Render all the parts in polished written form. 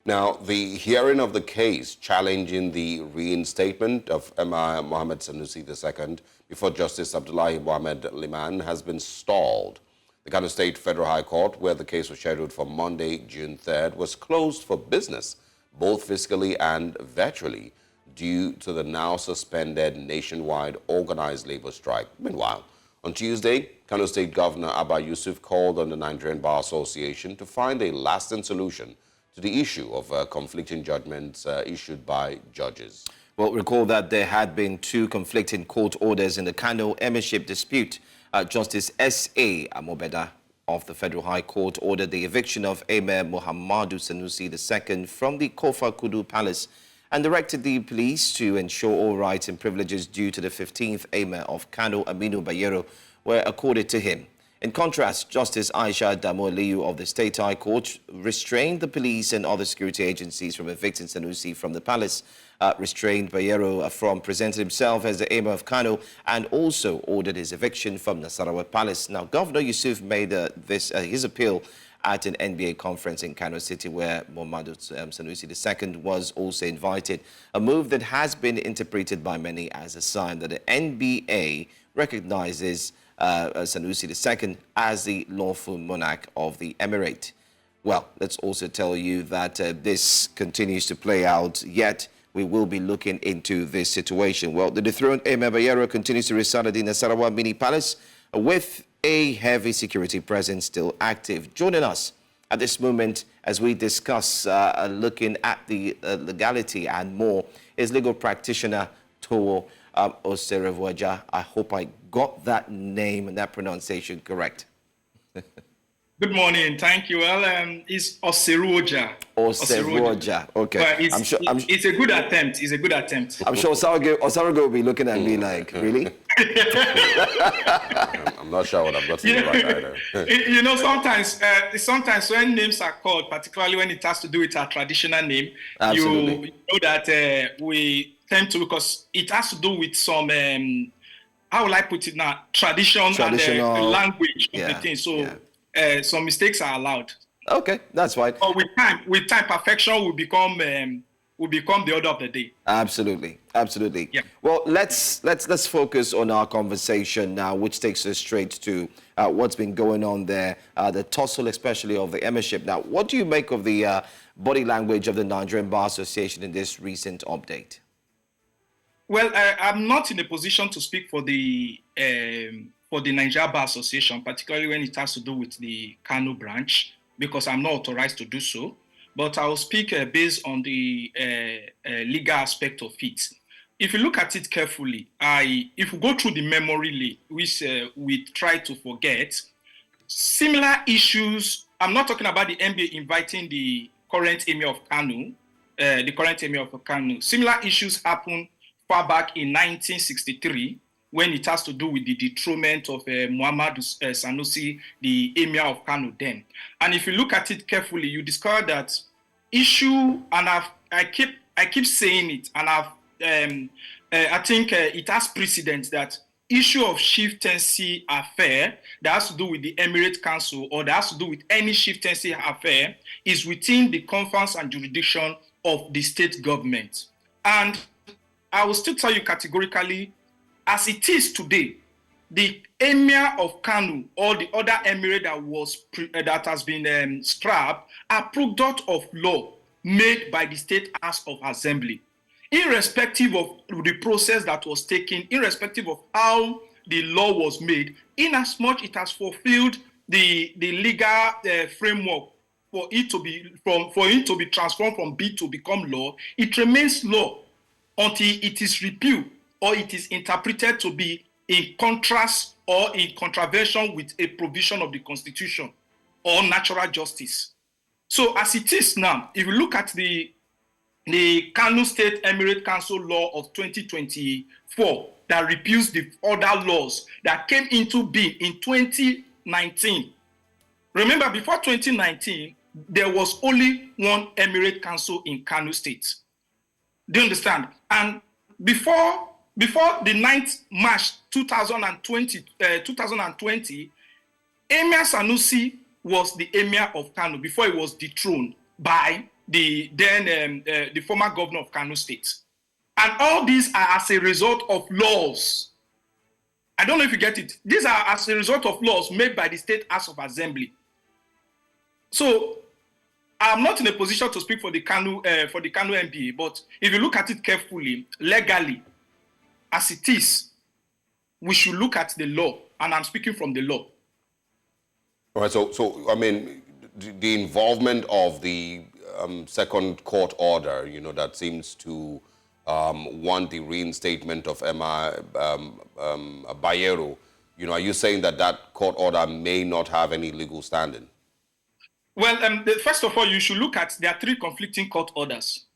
Now, the hearing of the case challenging the reinstatement of Emir Muhammadu Sanusi II before Justice Abdullahi Mohammed Liman has been stalled. The Kano State Federal High Court, where the case was scheduled for Monday, June 3rd, was closed for business, both physically and virtually, due to the now suspended nationwide organized labor strike. Meanwhile, on Tuesday, Kano State Governor Abba Yusuf called on the Nigerian Bar Association to find a lasting solution to the issue of conflicting judgments issued by judges. Well, recall that there had been two conflicting court orders in the Kano Emirship dispute. Justice S.A. Amobeda of the Federal High Court ordered the eviction of Emir Muhammadu Sanusi II from the Kofa Kudu Palace and directed the police to ensure all rights and privileges due to the 15th Emir of Kano Aminu Bayero were accorded to him. In contrast, Justice Aisha Damo-Aliyu of the State High Court restrained the police and other security agencies from evicting Sanusi from the palace, restrained Bayero from presenting himself as the Emir of Kano, and also ordered his eviction from Nasarawa Palace. Now, Governor Yusuf made his appeal at an NBA conference in Kano City, where Muhammadu Sanusi II was also invited, a move that has been interpreted by many as a sign that the NBA recognizes Sanusi II as the lawful monarch of the emirate. Well, let's also tell you that this continues to play out, yet we will be looking into this situation. Well, the dethroned Emir Bayero continues to reside at the Nasarawa Mini Palace with a heavy security presence still active. Joining us at this moment as we discuss looking at the legality and more is Legal Practitioner Tohwo Oseruvwoja. I hope I got that name and that pronunciation correct. Good morning. Thank you. Well, it's Oseruvwoja. Oseruvwoja. Okay. But it's a good attempt. It's a good attempt. I'm sure Osarugo will be looking at me like, really? I'm not sure what I've got to do right either. You know, sometimes when names are called, particularly when it has to do with our traditional name, Absolutely. you know that we tend to, because it has to do with some, how will I put it now, traditional and the language of the thing. So some mistakes are allowed. Okay, that's fine. But with time, perfection will become the order of the day. Absolutely, absolutely. Yeah. Well, let's focus on our conversation now, which takes us straight to what's been going on there, the tussle, especially of the emirship. Now, what do you make of the body language of the Nigerian Bar Association in this recent update? Well, I'm not in a position to speak for the Nigerian Bar Association, particularly when it has to do with the Kano branch, because I'm not authorized to do so. But I will speak based on the legal aspect of it. If you look at it carefully, if we go through the memory lane, which we try to forget, similar issues, I'm not talking about the NBA inviting the current Emir of Kano, Similar issues happened far back in 1963, when it has to do with the dethronement of Muhammadu Sanusi, the Emir of Kano then. And if you look at it carefully, you discover that issue, and I keep saying it, and I think it has precedence that issue of chieftaincy affair that has to do with the Emirate Council or that has to do with any chieftaincy affair is within the confines and jurisdiction of the state government. And I will still tell you categorically, as it is today, the Emir of Kano or the other emirate that has been scrapped are product of law made by the State House of Assembly. Irrespective of the process that was taken, irrespective of how the law was made, inasmuch it has fulfilled the legal framework for it to be transformed from bill to become law, it remains law until it is repealed or it is interpreted to be in contrast or in contravention with a provision of the Constitution or natural justice. So as it is now, if you look at the Kano State Emirate Council Law of 2024 that repeals the other laws that came into being in 2019. Remember, before 2019, there was only one Emirate Council in Kano State. Do you understand? And before the 9th March 2020, Emir Sanusi was the Emir of Kano before he was dethroned by the former governor of Kano State. And all these are as a result of laws. I don't know if you get it. These are as a result of laws made by the State House of Assembly. So I'm not in a position to speak for the Kano MBA, but if you look at it carefully, legally, as it is, we should look at the law, and I'm speaking from the law. All right. So I mean, the involvement of the second court order, you know, that seems to want the reinstatement of Emir Bayero. You know, are you saying that that court order may not have any legal standing? Well, first of all, you should look at there are three conflicting court orders.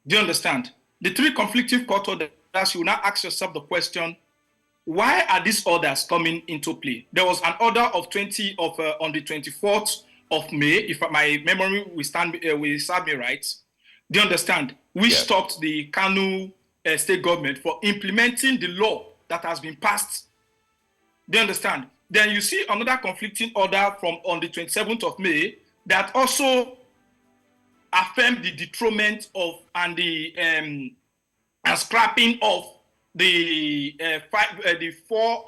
Do you understand? The three conflicting court orders, you will now ask yourself the question, why are these orders coming into play? There was an order of on the 24th of May, if my memory will serve me right. Do you understand? We stopped the Kano state government for implementing the law that has been passed. Do you understand? Then you see another conflicting order from on the 27th of May that also affirmed the dethronement of and the scrapping of the four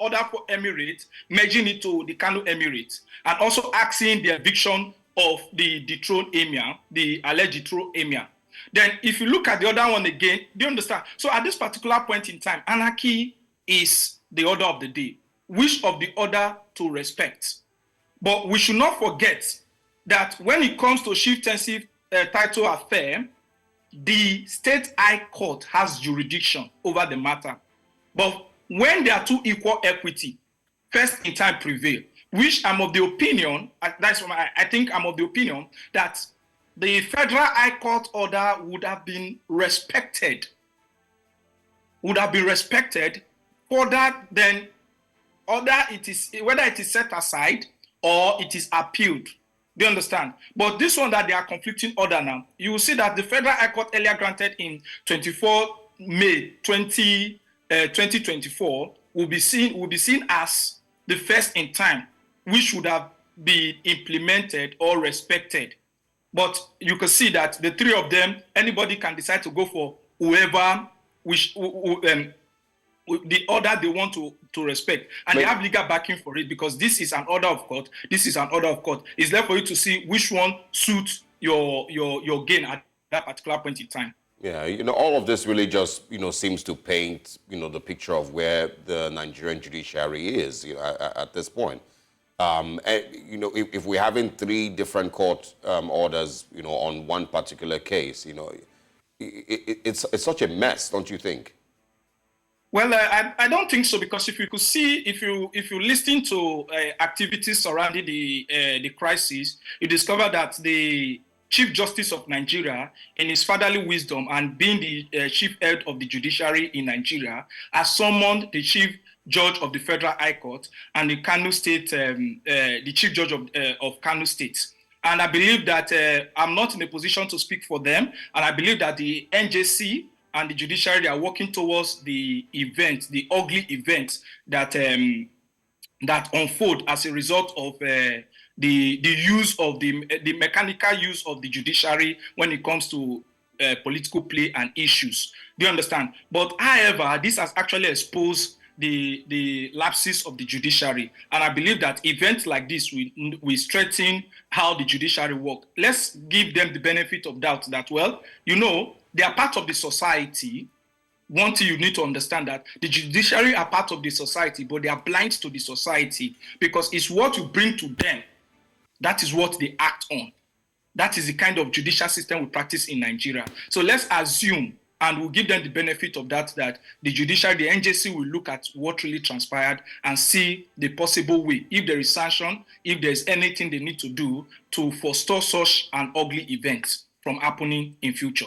emirates, merging it to the Kano Emirate, and also asking the eviction of the dethroned emir, the alleged dethroned emir. Then if you look at the other one again, do you understand? So at this particular point in time, anarchy is the order of the day. Which of the order to respect? But we should not forget that when it comes to chieftaincy title affair, the state high court has jurisdiction over the matter. But when there are two equal equity, first in time prevail, which I'm of the opinion, that's why I think I'm of the opinion that the federal high court order would have been respected, further than whether it is set aside or it is appealed. Do you understand? But this one that they are conflicting order now, you will see that the Federal High Court earlier granted in 24 May 2024 will be seen as the first in time, which would have been implemented or respected. But you can see that the three of them, anybody can decide to go for whoever the order they want to respect. And they have legal backing for it because this is an order of court. This is an order of court. It's there for you to see which one suits your gain at that particular point in time. Yeah, you know, all of this really just, you know, seems to paint, you know, the picture of where the Nigerian judiciary is, you know, at this point. And, you know, if we're having three different court orders, you know, on one particular case, you know, it's such a mess, don't you think? Well, I don't think so, because if you could see, if you listen to activities surrounding the crisis, you discover that the Chief Justice of Nigeria, in his fatherly wisdom and being the chief head of the judiciary in Nigeria, has summoned the Chief Judge of the Federal High Court and the Kano State, the Chief Judge of Kano State. And I believe that I'm not in a position to speak for them, and I believe that the NJC and the judiciary are working towards the event, the ugly event that that unfold as a result of the use of the mechanical use of the judiciary when it comes to political play and issues. Do you understand? But however, this has actually exposed the lapses of the judiciary, and I believe that events like this will strengthen how the judiciary work. Let's give them the benefit of doubt that, well, you know, they are part of the society. One thing you need to understand, that the judiciary are part of the society, but they are blind to the society, because it's what you bring to them. That is what they act on. That is the kind of judicial system we practice in Nigeria. So let's assume, and we'll give them the benefit of that the judiciary, the NJC, will look at what really transpired and see the possible way, if there is sanction, if there's anything they need to do to forestall such an ugly event from happening in future.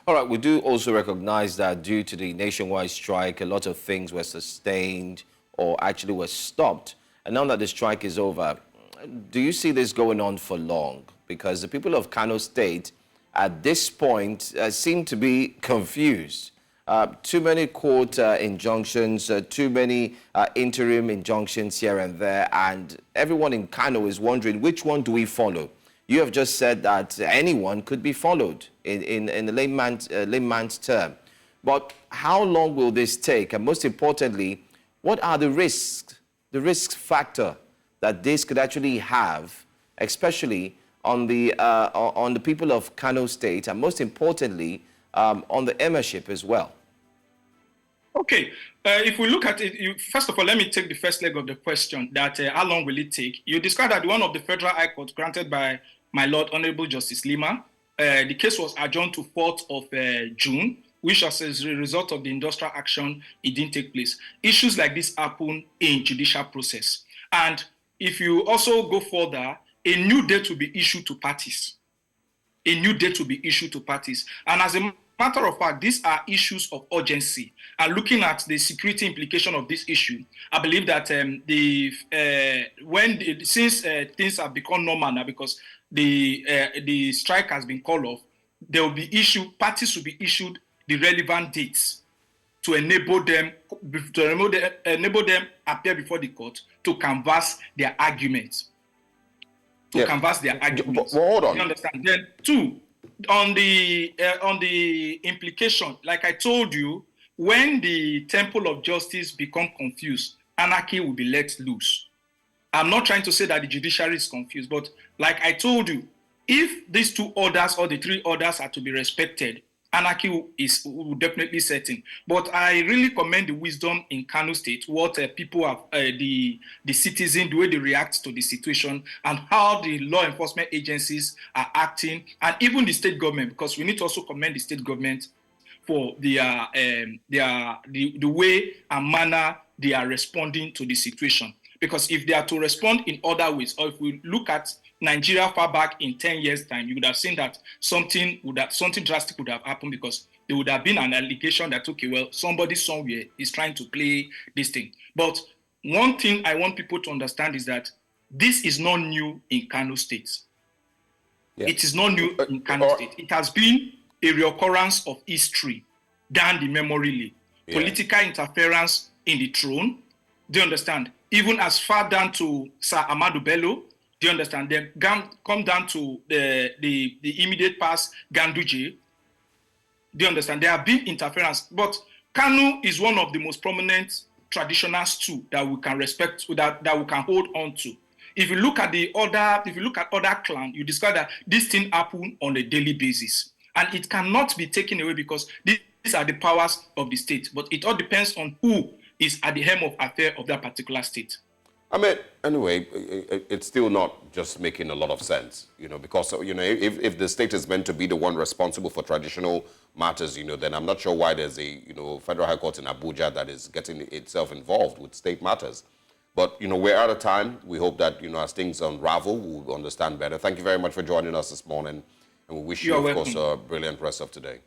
All right, we do also recognize that due to the nationwide strike, a lot of things were sustained or actually were stopped. And now that the strike is over, do you see this going on for long? Because the people of Kano State at this point seem to be confused. Too many court injunctions, too many interim injunctions here and there, and everyone in Kano is wondering, which one do we follow? You have just said that anyone could be followed in a layman's term. But how long will this take? And most importantly, what are the risk factor that this could actually have, especially on the people of Kano State, and most importantly, on the Emirship as well? Okay, if we look at it, first of all, let me take the first leg of the question, that how long will it take? You described that one of the Federal High Court granted by my Lord Honorable Justice Lima. The case was adjourned to 4th of June, which as a result of the industrial action, it didn't take place. Issues like this happen in judicial process. And if you also go further, a new date will be issued to parties. A new date will be issued to parties. And as a matter of fact, these are issues of urgency. And looking at the security implication of this issue, I believe that since things have become normal now, because the strike has been called off, there will be parties will be issued the relevant dates to enable them appear before the court to canvass their arguments. Canvass their arguments. But hold on. You understand? Then two, on the implication, like I told you, when the temple of justice become confused, anarchy will be let loose. I'm not trying to say that the judiciary is confused, but like I told you, if these two orders or the three orders are to be respected, anarchy will definitely set in. But I really commend the wisdom in Kano State, what people have, the citizens, the way they react to the situation, and how the law enforcement agencies are acting, and even the state government, because we need to also commend the state government for the way and manner they are responding to the situation. Because if they are to respond in other ways, or if we look at Nigeria far back in 10 years' time, you would have seen that something drastic would have happened, because there would have been an allegation that, okay, well, somebody somewhere is trying to play this thing. But one thing I want people to understand is that this is not new in Kano State. Yeah. It is not new in Kano State. It has been a reoccurrence of history down the memory lane. Yeah. Political interference in the throne, do you understand? Even as far down to Sir Ahmadu Bello, do you understand? Then come down to the immediate past, Ganduje. Do you understand? There have been interference, but Kano is one of the most prominent traditionals too that we can respect, that we can hold on to. If you look at other clans, you discover that this thing happen on a daily basis, and it cannot be taken away, because these are the powers of the state. But it all depends on who is at the helm of affair of that particular state. I mean, anyway, it's still not just making a lot of sense, because, if the state is meant to be the one responsible for traditional matters, then I'm not sure why there's a, Federal High Court in Abuja that is getting itself involved with state matters. But, we're out of time. We hope that, as things unravel, we'll understand better. Thank you very much for joining us this morning. And we wish you, of course, a brilliant rest of today.